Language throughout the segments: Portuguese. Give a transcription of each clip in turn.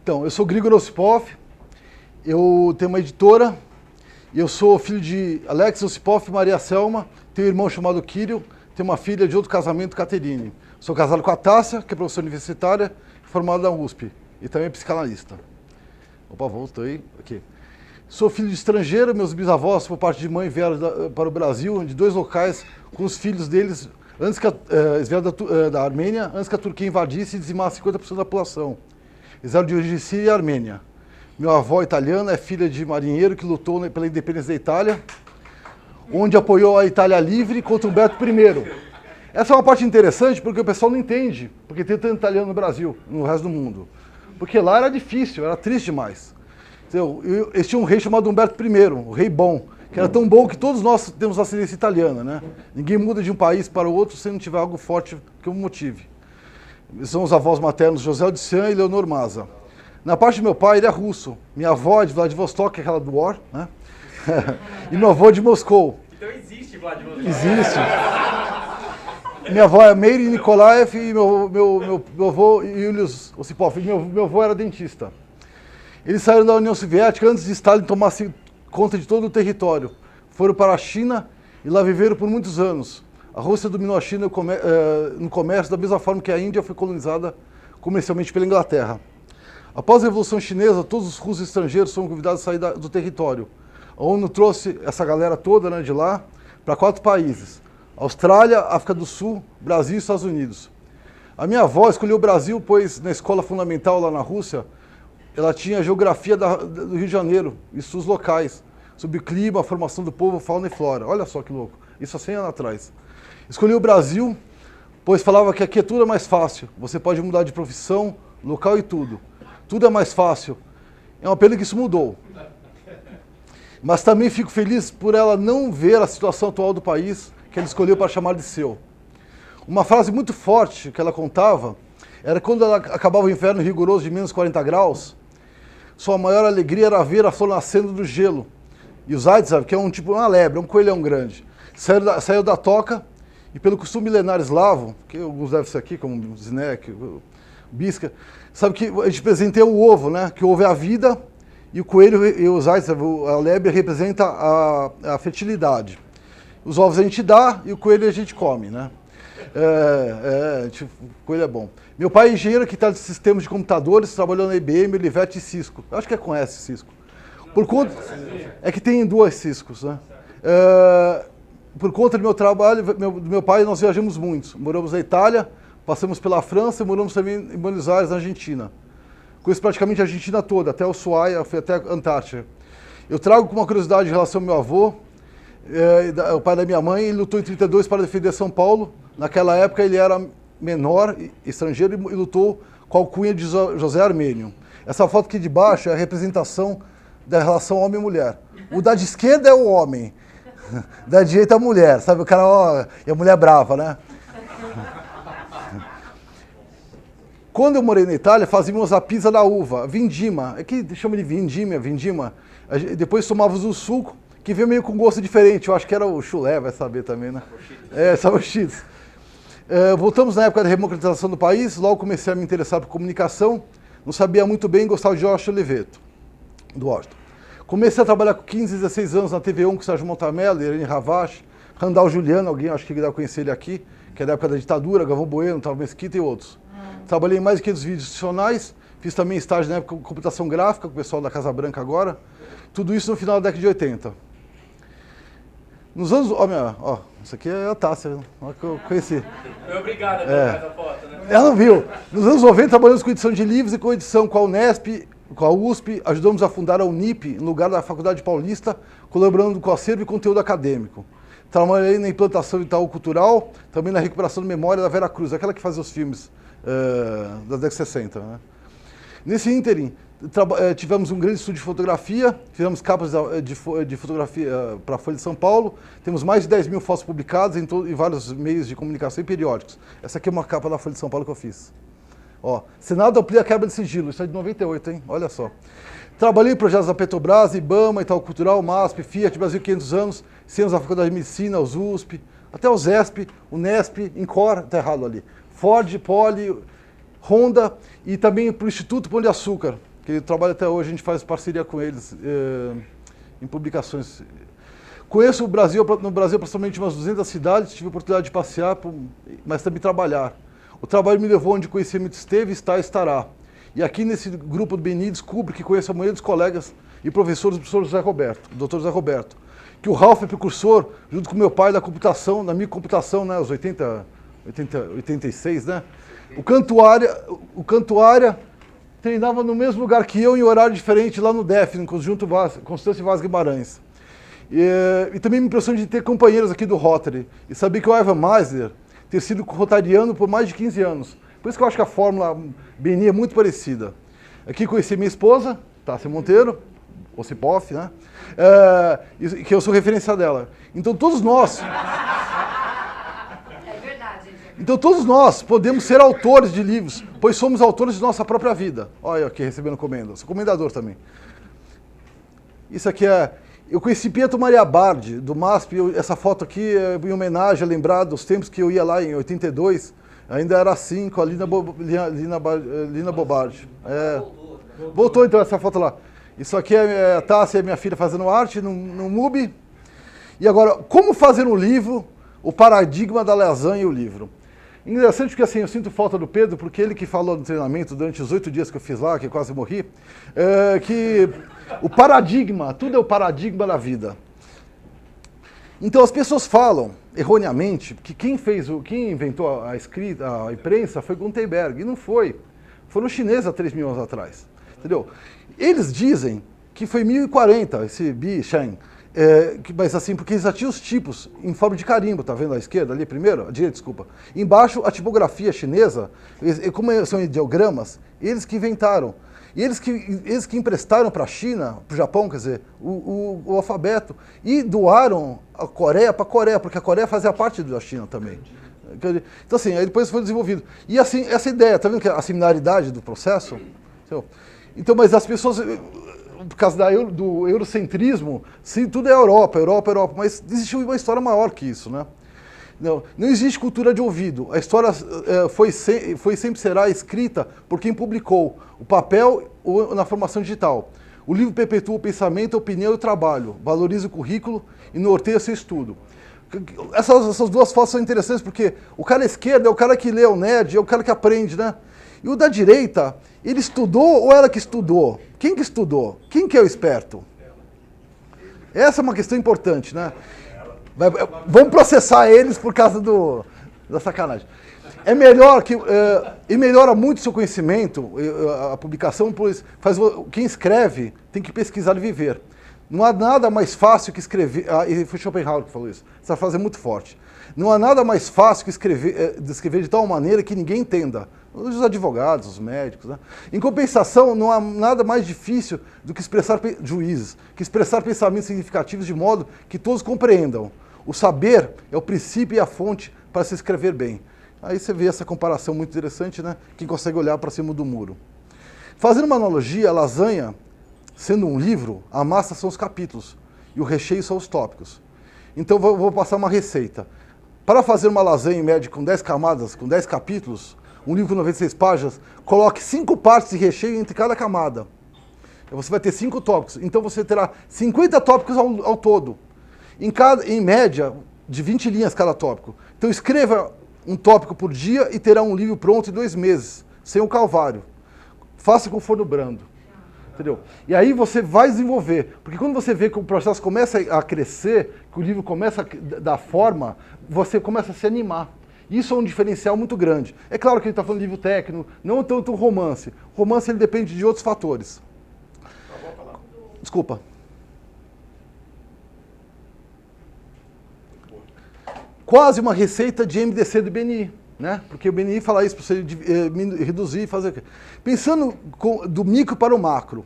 Então, eu sou Grigor Osipov, eu tenho uma editora, eu sou filho de Alex Osipov e Maria Selma, tenho um irmão chamado Kirill, tenho uma filha de outro casamento, Caterine. Sou casado com a Tássia, que é professora universitária, formada na USP, e também psicanalista. Opa, voltei aqui. Sou filho de estrangeiro, meus bisavós, por parte de mãe, vieram para o Brasil, de 2 locais, com os filhos deles, antes que eles vieram da Armênia, antes que a Turquia invadisse e dizimasse 50% da população. Eles eram de origem síria e armênia. Minha avó italiana é filha de marinheiro que lutou pela independência da Itália, onde apoiou a Itália livre contra Humberto I. Essa é uma parte interessante porque o pessoal não entende, porque tem tanto italiano no Brasil, no resto do mundo. Porque lá era difícil, era triste demais. Então, eles tinham um rei chamado Humberto I, o rei bom, que era tão bom que todos nós temos ascendência italiana, né? Ninguém muda de um país para o outro se não tiver algo forte que o motive. São os avós maternos José Odissean e Leonor Maza. Na parte do meu pai, ele é russo. Minha avó é de Vladivostok, que é aquela do War, né? E meu avô é de Moscou. Então existe Vladivostok. Existe. Minha avó é Meire Nikolaev e meu avô Julius Osipov. Meu avô era dentista. Eles saíram da União Soviética antes de Stalin tomar conta de todo o território. Foram para a China e lá viveram por muitos anos. A Rússia dominou a China no comércio da mesma forma que a Índia foi colonizada comercialmente pela Inglaterra. Após a Revolução Chinesa, todos os russos estrangeiros foram convidados a sair do território. A ONU trouxe essa galera toda, né, de lá para 4 países: Austrália, África do Sul, Brasil e Estados Unidos. A minha avó escolheu o Brasil, pois na escola fundamental lá na Rússia, ela tinha a geografia do Rio de Janeiro, estudos locais, sobre o clima, a formação do povo, fauna e flora. Olha só que louco, isso há 100 anos atrás. Escolhi o Brasil, pois falava que aqui tudo é mais fácil. Você pode mudar de profissão, local e tudo. Tudo é mais fácil. É uma pena que isso mudou. Mas também fico feliz por ela não ver a situação atual do país que ela escolheu para chamar de seu. Uma frase muito forte que ela contava era quando ela acabava o inverno rigoroso de menos 40 graus, sua maior alegria era ver a flor nascendo do gelo. E o Zaitsev, que é um tipo, uma lebre, um coelhão grande, saiu da toca e pelo costume milenar eslavo, que alguns devem ser aqui, como o Zinek, o Bisca, sabe que a gente presenteia o ovo, né? Que o ovo é a vida e o coelho e o Zaitsev, a lebre, representa a fertilidade. Os ovos a gente dá e o coelho a gente come, né? O coelho é bom. Meu pai é engenheiro arquiteto de sistemas de computadores, trabalhou na IBM, Olivetti e Cisco. Eu acho que conhece Cisco. Por conta, é que tem 2 Ciscos, né? Por conta do meu trabalho, do meu pai, nós viajamos muito. Moramos na Itália, passamos pela França e moramos também em Buenos Aires, na Argentina. Conheço praticamente a Argentina toda, até o Ushuaia, fui até a Antártida. Eu trago com uma curiosidade em relação ao meu avô, o pai da minha mãe. Ele lutou em 32 para defender São Paulo. Naquela época ele era menor, estrangeiro, e lutou com a alcunha de José Armênio. Essa foto aqui de baixo é a representação da relação homem-mulher. O da de esquerda é o homem, da direita é a mulher, sabe? O cara, ó, e a mulher brava, né? Quando eu morei na Itália, fazíamos a pizza da uva, vindima. É que chama de vindima. Depois tomávamos o suco, que veio meio com gosto diferente. Eu acho que era o chulé, vai saber também, né? Sabor-cheese. Voltamos na época da democratização do país, logo comecei a me interessar por comunicação. Não sabia muito bem, gostava de Jorge Oliveto, do Washington. Comecei a trabalhar com 15, 16 anos na TV1 com o Sérgio Montamello, Irene Ravache, Randall Juliano, alguém acho que deve conhecer ele aqui, que é da época da ditadura, Galvão Bueno, Otávio Mesquita e outros. Trabalhei em mais de 500 vídeos institucionais, fiz também estágio na época com computação gráfica, com o pessoal da Casa Branca agora. Tudo isso no final da década de 80. Nos anos... isso aqui é a Tássia, que eu conheci. Foi obrigada por essa foto, né? Ela não viu. Nos anos 90 trabalhamos com edição de livros e com edição com a Unesp, com a USP, ajudamos a fundar a Unip, no lugar da Faculdade Paulista, colaborando com acervo e conteúdo acadêmico. Trabalhei na implantação do Itaú Cultural, também na recuperação de memória da Vera Cruz, aquela que fazia os filmes da década de 60. Né? Nesse ínterim, tivemos um grande estúdio de fotografia, fizemos capas de fotografia para a Folha de São Paulo, temos mais de 10 mil fotos publicadas em vários meios de comunicação e periódicos. Essa aqui é uma capa da Folha de São Paulo que eu fiz. Ó, Senado amplia a quebra de sigilo, isso é de 98, hein? Olha só. Trabalhei em projetos da Petrobras, IBAMA, Itaú Cultural, MASP, Fiat, Brasil 500 anos, Ciências da Faculdade de Medicina, os USP, até o ZESP, Unesp, Incor, tá errado ali, Ford, Poli, Honda e também para o Instituto Pão de Açúcar, que trabalha até hoje, a gente faz parceria com eles em publicações. Conheço o Brasil, no Brasil, aproximadamente umas 200 cidades, tive a oportunidade de passear, mas também trabalhar. O trabalho me levou onde o conhecimento esteve, está e estará. E aqui nesse grupo do BNI descubro que conheço a maioria dos colegas e professores do professor José Roberto, do Dr. José Roberto, que o Ralph é precursor, junto com meu pai, da computação, da microcomputação, né, os 86, né? O Cantuária treinava no mesmo lugar que eu, em horário diferente, lá no DEF, no Conjunto Constâncio Vaz Guimarães. E também me impressionou de ter companheiros aqui do Rotary, e saber que o Ivan Meisler ter sido rotariano por mais de 15 anos. Por isso que eu acho que a fórmula BNI é muito parecida. Aqui conheci minha esposa, Tássia Monteiro, Ocipoff, né? Que eu sou referência dela. Então todos nós... Então todos nós podemos ser autores de livros, pois somos autores de nossa própria vida. Olha eu aqui recebendo comenda, sou comendador também. Isso aqui é... Eu conheci Pietro Maria Bardi, do MASP, essa foto aqui é em homenagem a lembrar dos tempos que eu ia lá em 82, ainda era assim, com a Lina Bobardi. Voltou então essa foto lá. Isso aqui é a Tássia e a minha filha fazendo arte no MUBI. E agora, como fazer um livro, o paradigma da lasanha e o livro. Interessante porque assim, eu sinto falta do Pedro, porque ele que falou no treinamento durante os 8 dias que eu fiz lá, que eu quase morri, que o paradigma, tudo é o paradigma da vida. Então as pessoas falam, erroneamente, que quem inventou a escrita, a imprensa foi Gutenberg, e não foi. Foram os chineses há 3 mil anos atrás, entendeu? Eles dizem que foi 1040, esse Bi Shen, mas assim, porque eles já tinham os tipos em forma de carimbo, tá vendo à esquerda ali primeiro? À direita, desculpa. Embaixo, a tipografia chinesa, como são ideogramas, eles que inventaram. E eles que emprestaram para a China, para o Japão, quer dizer, o alfabeto, e doaram a Coreia para a Coreia, porque a Coreia fazia parte da China também. Então assim, aí depois foi desenvolvido. E assim, essa ideia, tá vendo que a similaridade do processo? Então, mas as pessoas... Por causa do eurocentrismo, sim, tudo é Europa, mas existe uma história maior que isso, né? Não existe cultura de ouvido. A história sempre será escrita por quem publicou o papel ou na formação digital. O livro perpetua o pensamento, a opinião e o trabalho, valoriza o currículo e norteia seu estudo. Essas duas fotos são interessantes porque o cara à esquerda é o cara que lê, o nerd, é o cara que aprende, né? E o da direita, ele estudou ou ela que estudou? Quem que estudou? Quem que é o esperto? Essa é uma questão importante, né? Vamos processar eles por causa da sacanagem. É melhor que... e melhora muito o seu conhecimento, a publicação, pois quem escreve tem que pesquisar e viver. Não há nada mais fácil que escrever... e foi Schopenhauer que falou isso. Essa frase é muito forte. Não há nada mais fácil que escrever de tal maneira que ninguém entenda. Os advogados, os médicos, né? Em compensação, não há nada mais difícil do que expressar pensamentos significativos de modo que todos compreendam. O saber é o princípio e a fonte para se escrever bem. Aí você vê essa comparação muito interessante, né? Quem consegue olhar para cima do muro. Fazendo uma analogia, a lasanha, sendo um livro, a massa são os capítulos e o recheio são os tópicos. Então vou passar uma receita. Para fazer uma lasanha em média com 10 camadas, com 10 capítulos, um livro com 96 páginas, coloque 5 partes de recheio entre cada camada. Você vai ter 5 tópicos. Então você terá 50 tópicos ao todo. Em média, de 20 linhas cada tópico. Então escreva um tópico por dia e terá um livro pronto em 2 meses, sem o calvário. Faça com forno brando. Entendeu? E aí você vai desenvolver. Porque quando você vê que o processo começa a crescer, que o livro começa a dar forma, você começa a se animar. Isso é um diferencial muito grande. É claro que a gente está falando de livro técnico, não tanto romance. O romance ele depende de outros fatores. Desculpa. Quase uma receita de MDC do BNI, né? Porque o BNI fala isso para você reduzir e fazer o quê? Pensando do micro para o macro,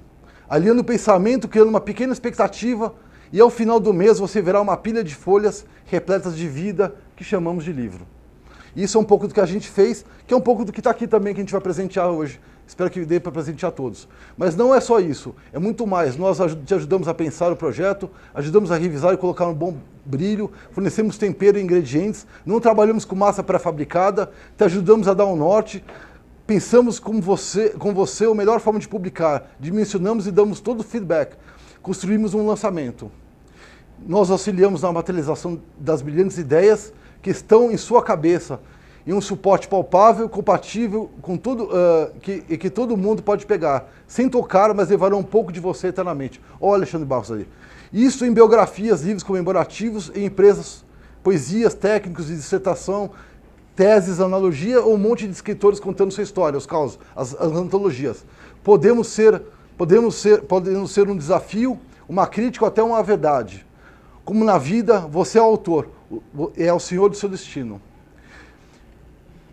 alinhando o pensamento, criando uma pequena expectativa, e ao final do mês você verá uma pilha de folhas repletas de vida que chamamos de livro. Isso é um pouco do que a gente fez, que é um pouco do que está aqui também, que a gente vai presentear hoje. Espero que dê para presentear todos. Mas não é só isso, é muito mais. Nós te ajudamos a pensar o projeto, ajudamos a revisar e colocar um bom brilho, fornecemos tempero e ingredientes, não trabalhamos com massa pré-fabricada, te ajudamos a dar um norte, pensamos com você a melhor forma de publicar, dimensionamos e damos todo o feedback. Construímos um lançamento. Nós auxiliamos na materialização das brilhantes ideias que estão em sua cabeça, em um suporte palpável, compatível com tudo, que todo mundo pode pegar, sem tocar, mas levarão um pouco de você eternamente. Olha o Alexandre Barros ali. Isso em biografias, livros comemorativos, em empresas, poesias, técnicos de dissertação, teses, analogia ou um monte de escritores contando sua história, os causos, as antologias. Podemos ser um desafio, uma crítica ou até uma verdade. Como na vida, você é o autor, é o senhor do seu destino.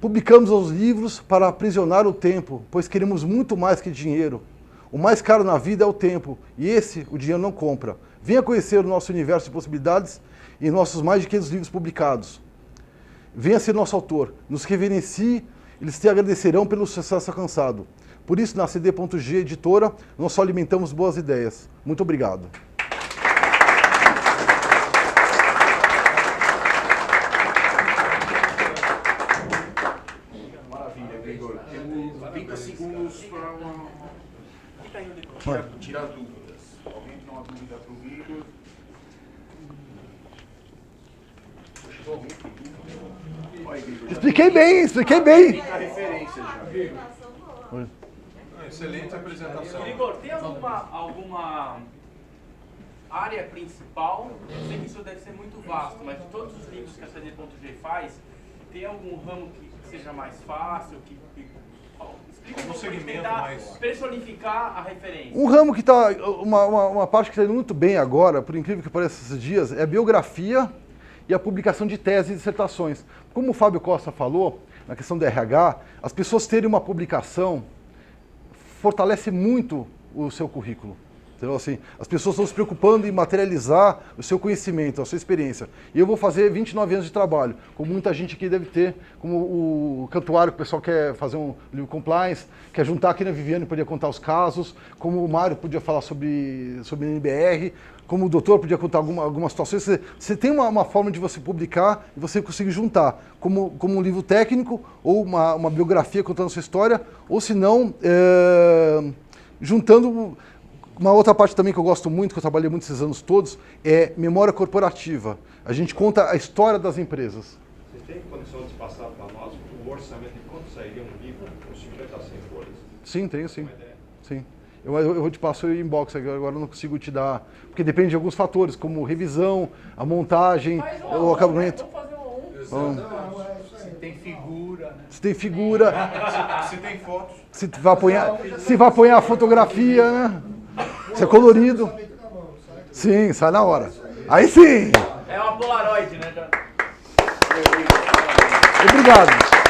Publicamos os livros para aprisionar o tempo, pois queremos muito mais que dinheiro. O mais caro na vida é o tempo, e esse o dinheiro não compra. Venha conhecer o nosso universo de possibilidades e nossos mais de 500 livros publicados. Venha ser nosso autor, nos reverencie, eles te agradecerão pelo sucesso alcançado. Por isso, na CD.G Editora, nós só alimentamos boas ideias. Muito obrigado. Maravilha, Gregor. Temos 30 segundos para tirar dúvidas. Alguém tem uma dúvida para o Gregor? Expliquei bem. Tem a referência já. Excelente apresentação. Igor, tem alguma área principal? Eu sei que isso deve ser muito vasto, mas de todos os livros que a CD.G faz, tem algum ramo que seja mais fácil? Explica um segmento tentar mais personificar a referência. Um ramo que está, uma parte que está indo muito bem agora, por incrível que pareça esses dias, é a biografia e a publicação de teses e dissertações. Como o Fábio Costa falou, na questão do RH, as pessoas terem uma publicação fortalece muito o seu currículo. Então, assim, as pessoas estão se preocupando em materializar o seu conhecimento, a sua experiência. E eu vou fazer 29 anos de trabalho, como muita gente aqui deve ter, como o Cantuário, que o pessoal quer fazer um livro compliance, quer juntar aqui na Viviane, podia contar os casos, como o Mário podia falar sobre NBR, como o doutor podia contar algumas situações. Você tem uma forma de você publicar e você conseguir juntar, como um livro técnico, ou uma biografia contando a sua história, ou se não, juntando. Uma outra parte também que eu gosto muito, que eu trabalhei muito esses anos todos, é memória corporativa. A gente conta a história das empresas. Você tem condição de passar para nós o orçamento de quanto sairia um livro com 50 a 100 folhas? Sim, tenho sim. Sim. Eu te passo o inbox, agora eu não consigo te dar, porque depende de alguns fatores, como revisão, a montagem, o acabamento. Vamos fazer Se tem figura, né? Se tem figura, Se tem fotos. se vai apoiar a fotografia, né? Se é colorido. Sim, sai na hora. Aí sim! É uma Polaroid, né? Obrigado.